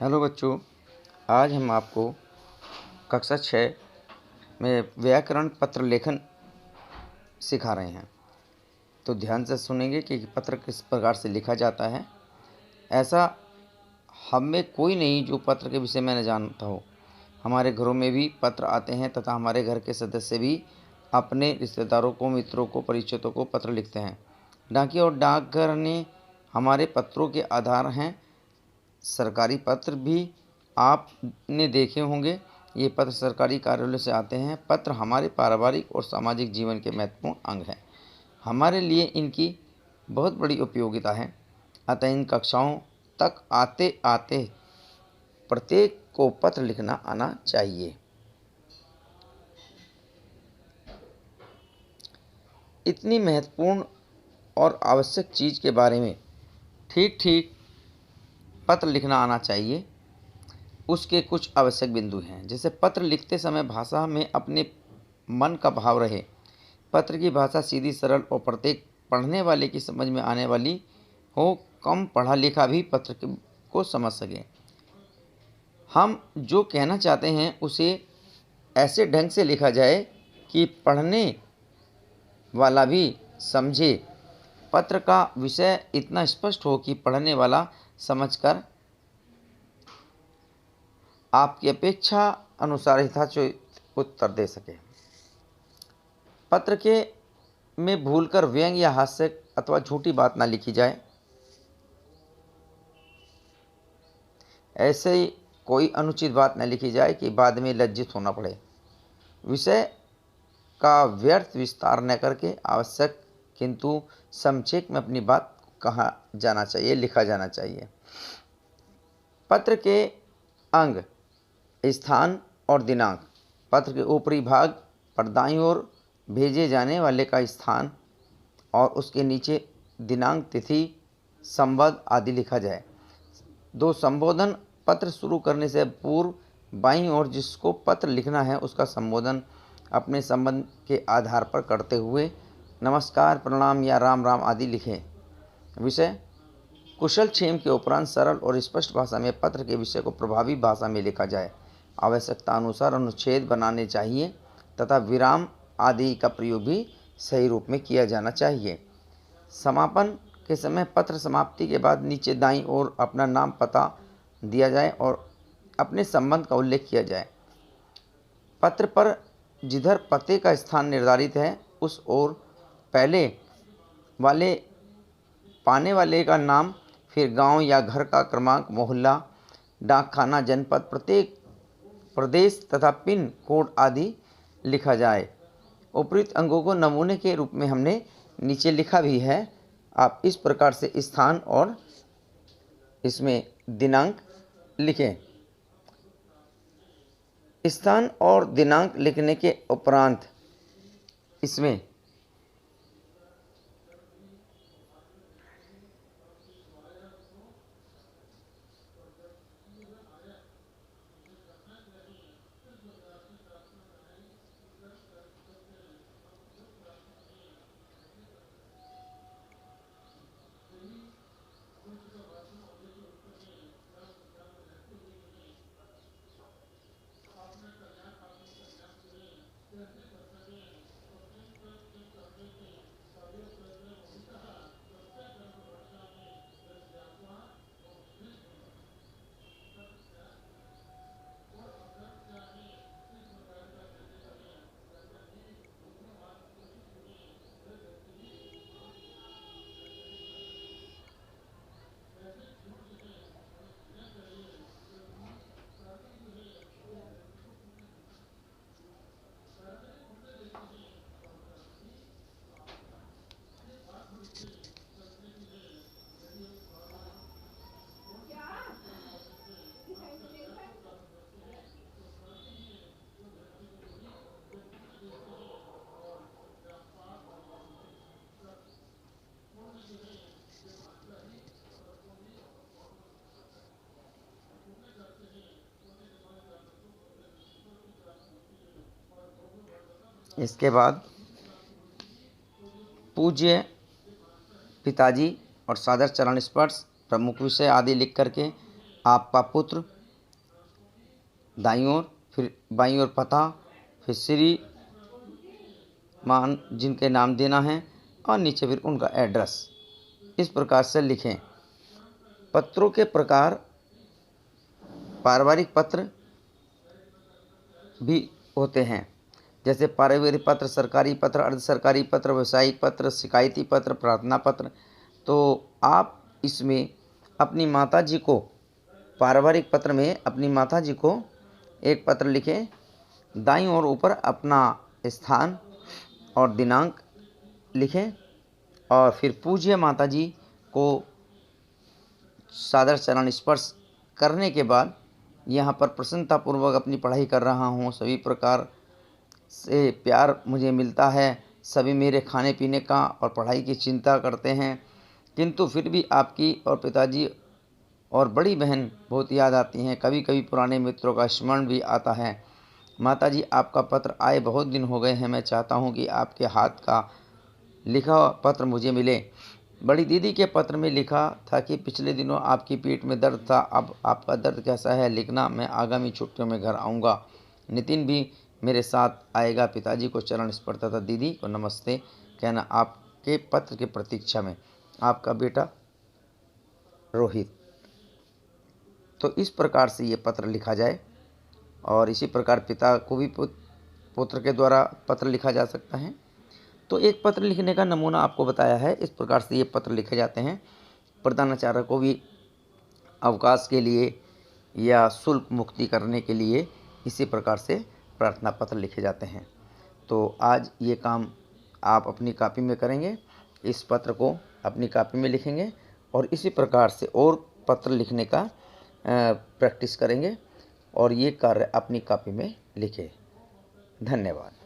Hello बच्चों, आज हम आपको कक्षा 6 में व्याकरण पत्र लेखन सिखा रहे हैं। तो ध्यान से सुनेंगे कि पत्र किस प्रकार से लिखा जाता है। ऐसा हम में कोई नहीं जो पत्र के विषय में न जानता हो। हमारे घरों में भी पत्र आते हैं तथा हमारे घर के सदस्य भी अपने रिश्तेदारों को, मित्रों को, परिचितों को पत्र लिखते हैं। डाकिया और डाकघर ने हमारे पत्रों के आधार हैं। सरकारी पत्र भी आपने देखे होंगे। ये पत्र सरकारी कार्यालय से आते हैं। पत्र हमारे पारिवारिक और सामाजिक जीवन के महत्वपूर्ण अंग हैं। हमारे लिए इनकी बहुत बड़ी उपयोगिता है। अतः इन कक्षाओं तक आते आते प्रत्येक को पत्र लिखना आना चाहिए। इतनी महत्वपूर्ण और आवश्यक चीज़ के बारे में ठीक ठीक पत्र लिखना आना चाहिए। उसके कुछ आवश्यक बिंदु हैं। जैसे पत्र लिखते समय भाषा में अपने मन का भाव रहे। पत्र की भाषा सीधी, सरल और प्रत्येक पढ़ने वाले की समझ में आने वाली हो। कम पढ़ा लिखा भी पत्र को समझ सके। हम जो कहना चाहते हैं उसे ऐसे ढंग से लिखा जाए कि पढ़ने वाला भी समझे। पत्र का विषय इतना स्पष्ट हो कि पढ़ने वाला समझकर आपकी अपेक्षा अनुसार यथाचित उत्तर दे सके। पत्र के में भूलकर व्यंग या हास्य अथवा झूठी बात ना लिखी जाए। ऐसे ही कोई अनुचित बात न लिखी जाए कि बाद में लज्जित होना पड़े। विषय का व्यर्थ विस्तार न करके आवश्यक किंतु संक्षेप में अपनी बात कहा जाना चाहिए, लिखा जाना चाहिए। पत्र के अंग, स्थान और दिनांक। पत्र के ऊपरी भाग पर दाईं ओर भेजे जाने वाले का स्थान और उसके नीचे दिनांक, तिथि, संबंध आदि लिखा जाए। 2 संबोधन। पत्र शुरू करने से पूर्व बाईं ओर जिसको पत्र लिखना है उसका संबोधन अपने संबंध के आधार पर करते हुए नमस्कार, प्रणाम या राम राम आदि लिखें। विषय कुशल क्षेम के उपरांत सरल और स्पष्ट भाषा में पत्र के विषय को प्रभावी भाषा में लिखा जाए। आवश्यकता अनुसार अनुच्छेद बनाने चाहिए तथा विराम आदि का प्रयोग भी सही रूप में किया जाना चाहिए। समापन के समय पत्र समाप्ति के बाद नीचे दाईं ओर अपना नाम, पता दिया जाए और अपने संबंध का उल्लेख किया जाए। पत्र पर जिधर पते का स्थान निर्धारित है उस ओर पहले वाले पाने वाले का नाम, फिर गांव या घर का क्रमांक, मोहल्ला, डाकखाना, जनपद, प्रत्येक प्रदेश तथा पिन कोड आदि लिखा जाए। उपयुक्त अंगों को नमूने के रूप में हमने नीचे लिखा भी है। आप इस प्रकार से स्थान और इसमें दिनांक लिखें। स्थान और दिनांक लिखने के उपरांत इसमें इसके बाद पूज्य पिताजी और सादर चरण स्पर्श, प्रमुख विषय आदि लिख करके आपका पुत्र दाईं ओर, फिर बाईं ओर पता, फिर श्रीमान जिनके नाम देना है और नीचे फिर उनका एड्रेस। इस प्रकार से लिखें। पत्रों के प्रकार पारिवारिक पत्र भी होते हैं, जैसे पारिवारिक पत्र, सरकारी पत्र, अर्ध सरकारी पत्र, व्यावसायिक पत्र, शिकायती पत्र, प्रार्थना पत्र। तो आप इसमें अपनी माताजी को, पारिवारिक पत्र में अपनी माताजी को एक पत्र लिखें, दाईं ओर ऊपर अपना स्थान और दिनांक लिखें और फिर पूज्य माताजी को सादर चरण स्पर्श करने के बाद यहाँ पर प्रसन्नतापूर्वक अपनी पढ़ाई कर रहा हूँ, सभी प्रकार से प्यार मुझे मिलता है, सभी मेरे खाने पीने का और पढ़ाई की चिंता करते हैं, किंतु फिर भी आपकी और पिताजी और बड़ी बहन बहुत याद आती हैं। कभी कभी पुराने मित्रों का स्मरण भी आता है। माताजी, आपका पत्र आए बहुत दिन हो गए हैं। मैं चाहता हूँ कि आपके हाथ का लिखा पत्र मुझे मिले। बड़ी दीदी के पत्र में लिखा था कि पिछले दिनों आपकी पीठ में दर्द था, अब आपका दर्द कैसा है लिखना, मैं आगामी छुट्टियों में घर आऊँगा। नितिन भी मेरे साथ आएगा। पिताजी को चरण स्पर्श तथा दीदी को नमस्ते कहना। आपके पत्र की प्रतीक्षा में, आपका बेटा रोहित। तो इस प्रकार से ये पत्र लिखा जाए और इसी प्रकार पिता को भी पुत्र के द्वारा पत्र लिखा जा सकता है। तो एक पत्र लिखने का नमूना आपको बताया है, इस प्रकार से ये पत्र लिखे जाते हैं। प्रधानाचार्य को भी अवकाश के लिए या शुल्क मुक्ति करने के लिए इसी प्रकार से प्रार्थना पत्र लिखे जाते हैं। तो आज ये काम आप अपनी कॉपी में करेंगे, इस पत्र को अपनी कॉपी में लिखेंगे और इसी प्रकार से और पत्र लिखने का प्रैक्टिस करेंगे और ये कार्य अपनी कॉपी में लिखें। धन्यवाद।